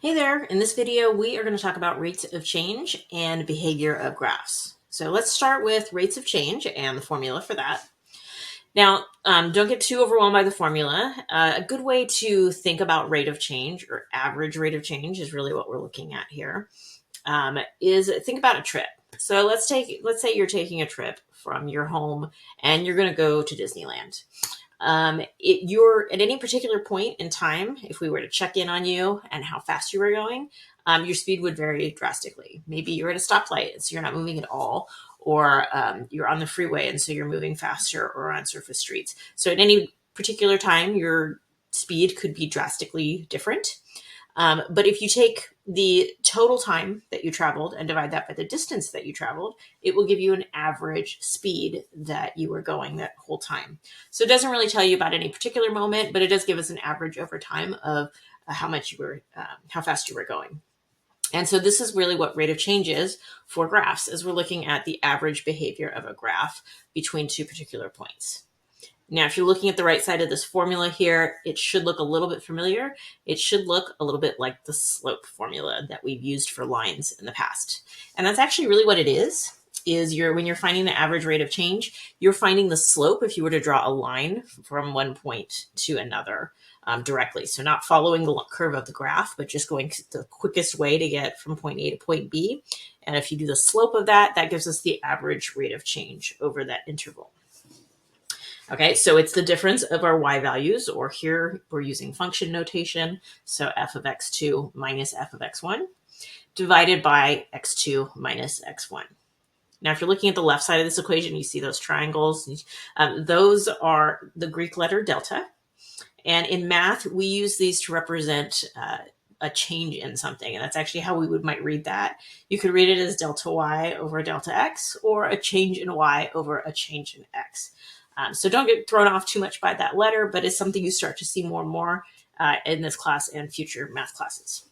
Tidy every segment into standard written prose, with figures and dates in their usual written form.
Hey there, in this video we are going to talk about rates of change and behavior of graphs. So let's start with rates of change and the formula for that. Now, don't get too overwhelmed by the formula. A good way to think about rate of change or average rate of change is really what we're looking at here. Is think about a trip. So let's say you're taking a trip from your home and you're going to go to Disneyland. You're at any particular point in time, if we were to check in on you and how fast you were going, your speed would vary drastically. Maybe you're at a stoplight, and so you're not moving at all, or you're on the freeway, and so you're moving faster, or on surface streets. So at any particular time, your speed could be drastically different. But if you take the total time that you traveled and divide that by the distance that you traveled, it will give you an average speed that you were going that whole time. So it doesn't really tell you about any particular moment, but it does give us an average over time of how fast you were going. And so this is really what rate of change is for graphs, as we're looking at the average behavior of a graph between two particular points. Now, if you're looking at the right side of this formula here, it should look a little bit familiar. It should look a little bit like the slope formula that we've used for lines in the past. And that's actually really what it is when you're finding the average rate of change, you're finding the slope if you were to draw a line from one point to another directly. So not following the curve of the graph, but just going the quickest way to get from point A to point B. And if you do the slope of that, that gives us the average rate of change over that interval. Okay, so it's the difference of our y values, or here we're using function notation, so f of x2 minus f of x1, divided by x2 minus x1. Now, if you're looking at the left side of this equation, you see those triangles. Those are the Greek letter delta. And in math, we use these to represent a change in something. And that's actually how we might read that. You could read it as delta y over delta x, or a change in y over a change in x. So don't get thrown off too much by that letter, but it's something you start to see more and more in this class and future math classes.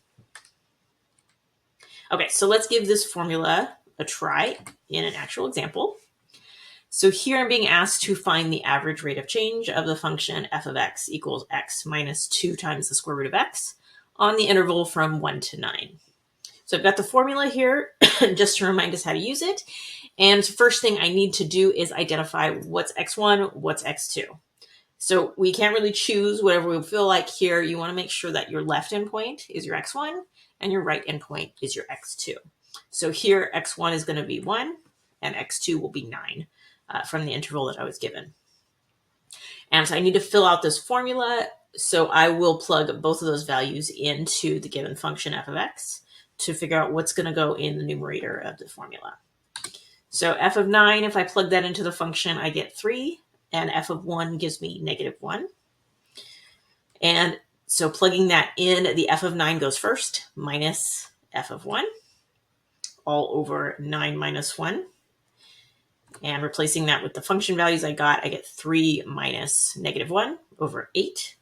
Okay, so let's give this formula a try in an actual example. So here I'm being asked to find the average rate of change of the function f of x equals x minus 2 times the square root of x on the interval from 1 to 9. So I've got the formula here just to remind us how to use it. And first thing I need to do is identify what's x1, what's x2. So we can't really choose whatever we feel like here. You want to make sure that your left endpoint is your x1 and your right endpoint is your x2. So here x1 is going to be 1 and x2 will be 9 from the interval that I was given. And so I need to fill out this formula. So I will plug both of those values into the given function f of x to figure out what's going to go in the numerator of the formula. So f of 9, if I plug that into the function, I get 3, and f of 1 gives me negative 1. And so plugging that in, the f of 9 goes first, minus f of 1, all over 9 minus 1. And replacing that with the function values I got, I get 3 minus negative 1 over 8,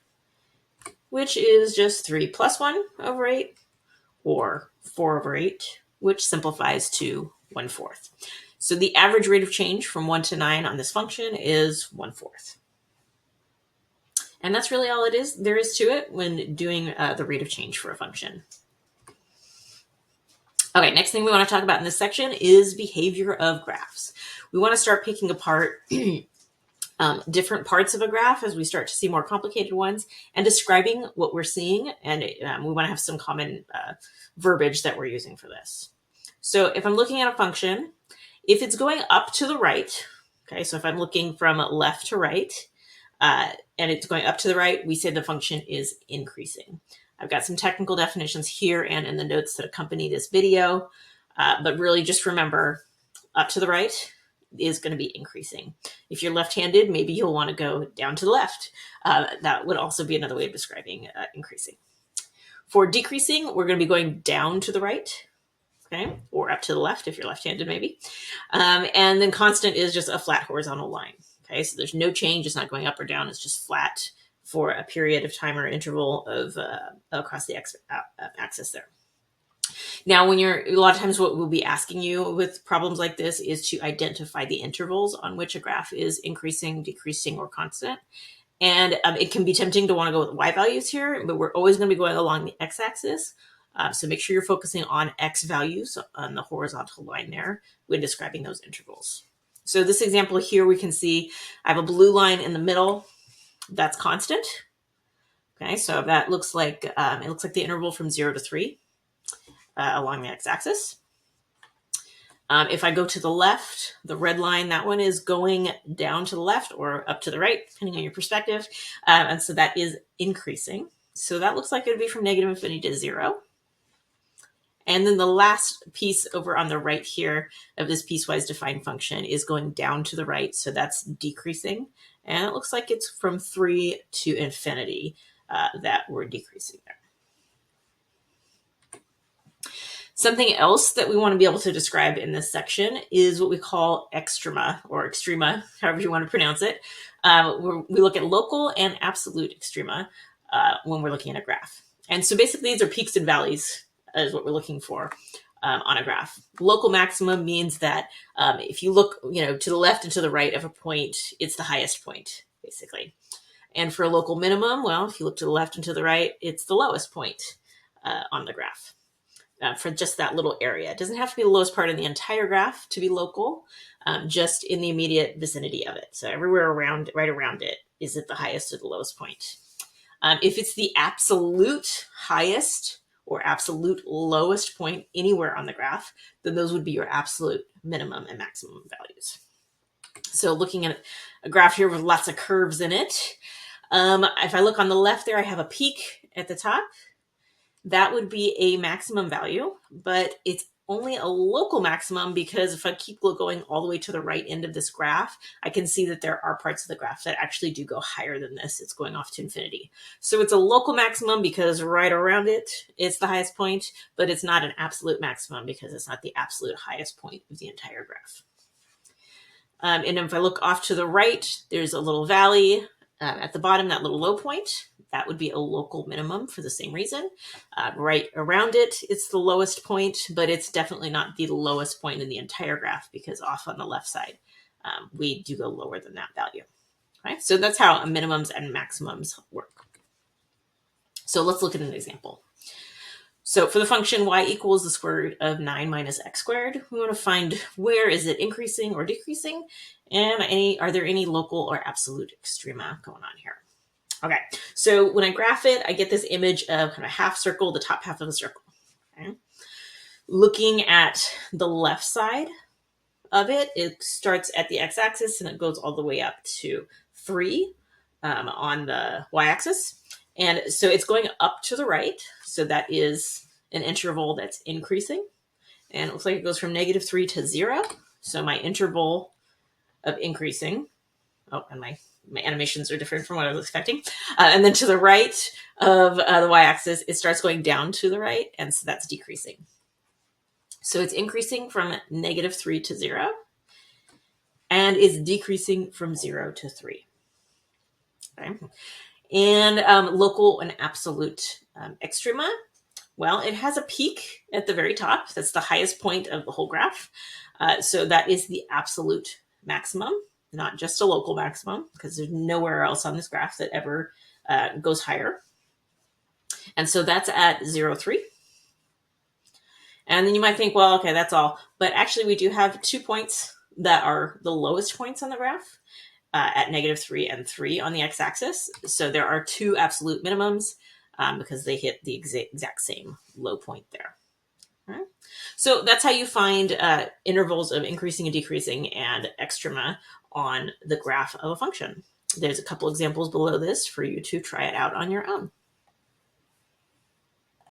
which is just 3 plus 1 over 8, or 4 over 8, which simplifies to 1/4. So the average rate of change from 1 to 9 on this function is 1/4. And that's really all there is to it when doing the rate of change for a function. Okay, next thing we want to talk about in this section is behavior of graphs. We want to start picking apart different parts of a graph as we start to see more complicated ones and describing what we're seeing. And we want to have some common verbiage that we're using for this. So if I'm looking at a function, if it's going up to the right, okay, so if I'm looking from left to right, and it's going up to the right, we say the function is increasing. I've got some technical definitions here and in the notes that accompany this video, but really just remember, up to the right is going to be increasing. If you're left-handed, maybe you'll want to go down to the left. That would also be another way of describing increasing. For decreasing, we're going to be going down to the right, okay, or up to the left if you're left-handed maybe. And then constant is just a flat horizontal line. Okay, so there's no change. It's not going up or down. It's just flat for a period of time or interval of across the axis there. Now, a lot of times what we'll be asking you with problems like this is to identify the intervals on which a graph is increasing, decreasing, or constant. And it can be tempting to want to go with y values here, but we're always going to be going along the x-axis So make sure you're focusing on x values on the horizontal line there when describing those intervals. So this example here, we can see I have a blue line in the middle. That's constant. Okay, so that looks like it looks like the interval from 0 to 3 along the x-axis. If I go to the left, the red line, that one is going down to the left or up to the right, depending on your perspective. And so that is increasing. So that looks like it would be from negative infinity to 0. And then the last piece over on the right here of this piecewise defined function is going down to the right. So that's decreasing. And it looks like it's from 3 to infinity that we're decreasing there. Something else that we want to be able to describe in this section is what we call extrema or extrema, however you want to pronounce it. We look at local and absolute extrema when we're looking at a graph. And so basically these are peaks and valleys is what we're looking for on a graph. Local maximum means that if you look to the left and to the right of a point, it's the highest point, basically. And for a local minimum, well, if you look to the left and to the right, it's the lowest point on the graph. For just that little area. It doesn't have to be the lowest part in the entire graph to be local, just in the immediate vicinity of it. So everywhere around, right around it, is at the highest or the lowest point. If it's the absolute highest or absolute lowest point anywhere on the graph, then those would be your absolute minimum and maximum values. So looking at a graph here with lots of curves in it, if I look on the left there, I have a peak at the top. That would be a maximum value, but it's only a local maximum because if I keep going all the way to the right end of this graph, I can see that there are parts of the graph that actually do go higher than this. It's going off to infinity. So it's a local maximum because right around it, it's the highest point, but it's not an absolute maximum because it's not the absolute highest point of the entire graph. And if I look off to the right, there's a little valley at the bottom, that little low point. That would be a local minimum for the same reason. Right around it, it's the lowest point, but it's definitely not the lowest point in the entire graph because off on the left side, we do go lower than that value. Okay? So that's how minimums and maximums work. So let's look at an example. So for the function y equals the square root of 9 minus x squared, we want to find where is it increasing or decreasing, and are there any local or absolute extrema going on here. Okay, so when I graph it, I get this image of kind of a half circle, the top half of the circle. Okay? Looking at the left side of it, it starts at the x-axis and it goes all the way up to 3 on the y-axis. And so it's going up to the right. So that is an interval that's increasing. And it looks like it goes from negative 3 to 0. So my interval of increasing, and my animations are different from what I was expecting. And then to the right of the y-axis, it starts going down to the right, and so that's decreasing. So it's increasing from negative 3 to 0, and it's decreasing from 0 to 3. Okay. And local and absolute extrema, well, it has a peak at the very top. That's the highest point of the whole graph. So that is the absolute maximum, not just a local maximum, because there's nowhere else on this graph that ever goes higher. And so that's at 0, 3. And then you might think, well, okay, that's all. But actually, we do have 2 points that are the lowest points on the graph at negative 3 and 3 on the x-axis. So there are 2 absolute minimums because they hit the exact same low point there. Right. So that's how you find intervals of increasing and decreasing and extrema on the graph of a function. There's a couple examples below this for you to try it out on your own.